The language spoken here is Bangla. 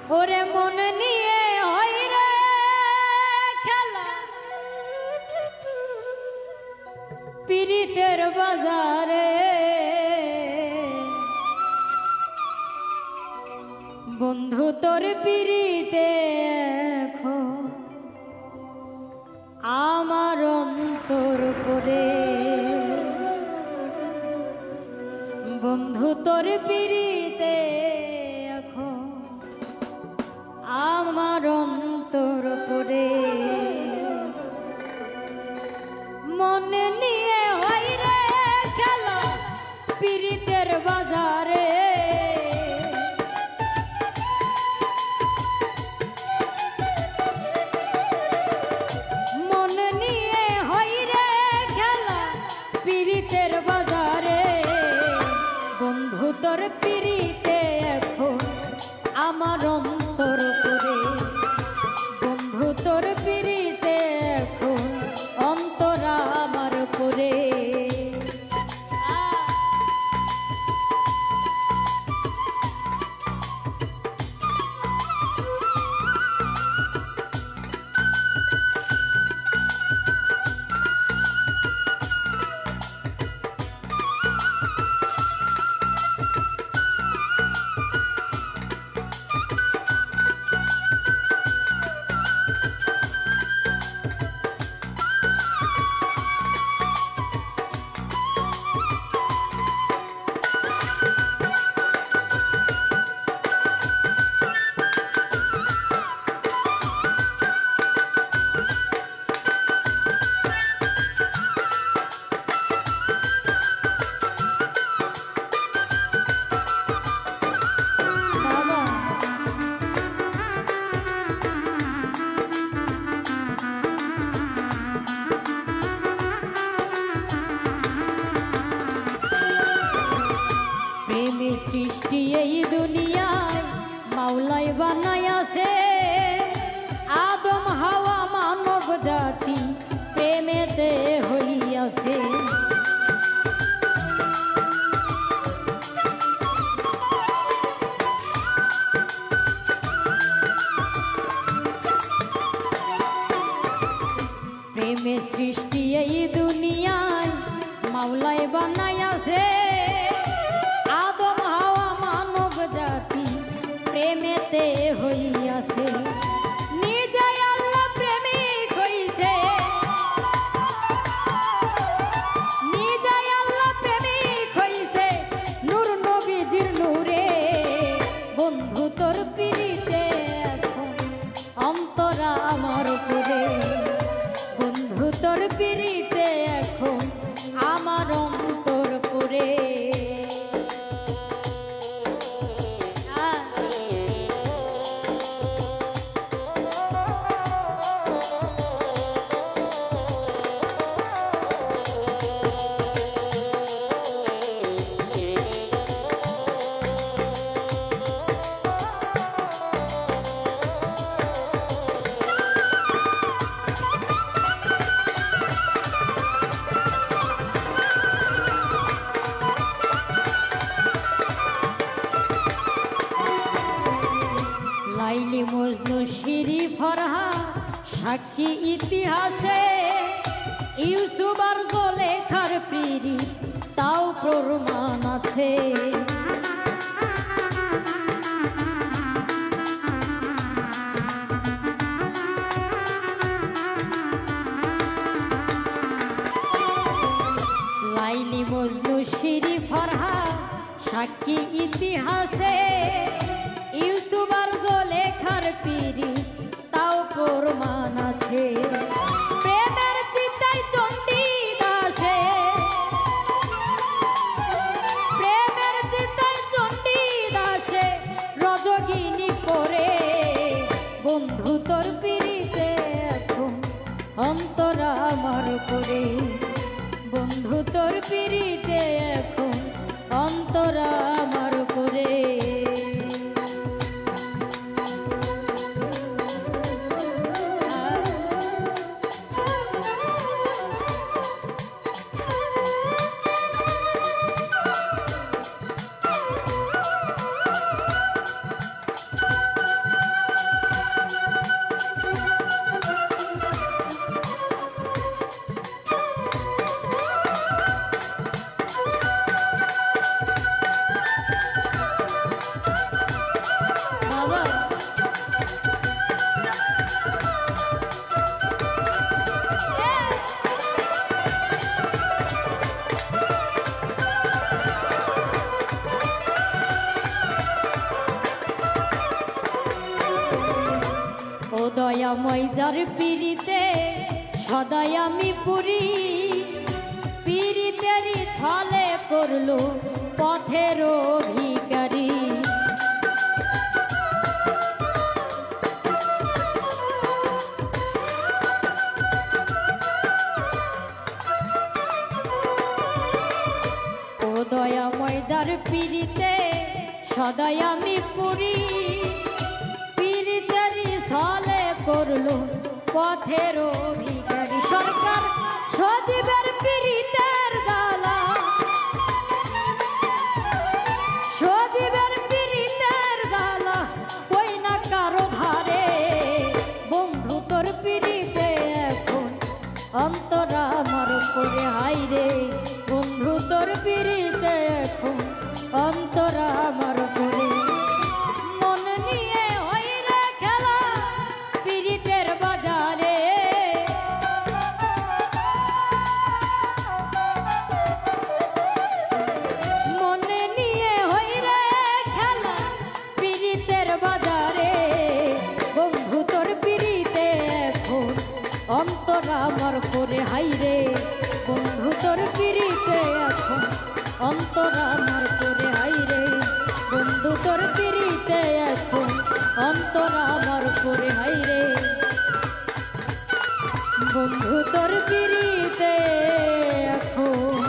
ওরে মন নিয়ে হয় রে খেলা পীড়িতের বাজারে বন্ধু তোর পীড়িতে এখন আমার অন্তর করে বন্ধু তোর পীড়িতে এখন আমার অন্তর করে মনে নিয়ে হয় রে খেলা পীড়িতের বাজারে মনে নিয়ে হয় রে খেলা পীড়িতের বাজারে বন্ধু তোর পীড়িতে এখন আমার অন্তর করে বন্ধু তোর পীড়িতে এখন অন্তর আমার করে সৃষ্টি এই দুনিয়ায় মাওলাই বানাইয়াছে আদম হাওয়া মানব জাতি প্রেমেতে হইয়াছে প্রেমে সৃষ্টি এই দুনিয়ায় মাওলাই বানাইয়াছে প্রেমেতে হইয়াছে নিজে আল্লাহ প্রেমিক হইছে নিজে আল্লাহ প্রেমিক হইছে নূর নবীজির নূরে বন্ধু তোর পীড়িতে এখন অন্তর আমার করে বন্ধু তোর পীড়িতে এখন আমার অন্তর করে লাইলি মজনু শিরি ফরহাদ সাক্ষী ইতিহাসে ইউসুফ আর জুলেখার প্রীতি তাও প্রমাণ আছে লাইলি মজনু শিরি ফরহাদ সাক্ষী ইতিহাসে ইউসুফ আর জুলেখার প্রীতি তাও প্রমাণ আছে প্রেমের চিতায় চণ্ডী দাসে প্রেমের চিতায় চণ্ডী দাসে রজগিনী করে বন্ধু তোর পীড়িতে এখন অন্তর আমার করে বন্ধু তোর পীড়িতে এখন অন্তর আমার করে দয়াময় যার পিড়িতে সদাই আমি পুরি পিড়িতেরই ছলে করলো পথের ভিখারি ও দয়াময় যার পিড়িতে সদাই আমি পুরি পিড়িতেরই ছলে করলো পথের ভিখারি সরকার সজীবের পিড়িতের জ্বালা সজীবের পিড়িতের জ্বালা কই না কারো ধারে বন্ধু তোর পিড়িতে এখন অন্তরা আমার করে হাইরে বন্ধু তোর পিড়িতে এখন অন্তরা আমার করে মন নিয়ে হইরে খেলা পিড়িতের বাজারে মনে নিয়ে হইরে খেলা পিড়িতের বাজারে বন্ধু তোর পিড়িতে এখন অন্তরা আমার করে হাইরে বন্ধু তোর পিড়িতে এখন অন্তরা আমার করে হাইরে বন্ধু তোর পিড়িতে এখন অন্তরা আমার করে হাইরে বন্ধু তোর পিড়িতে এখন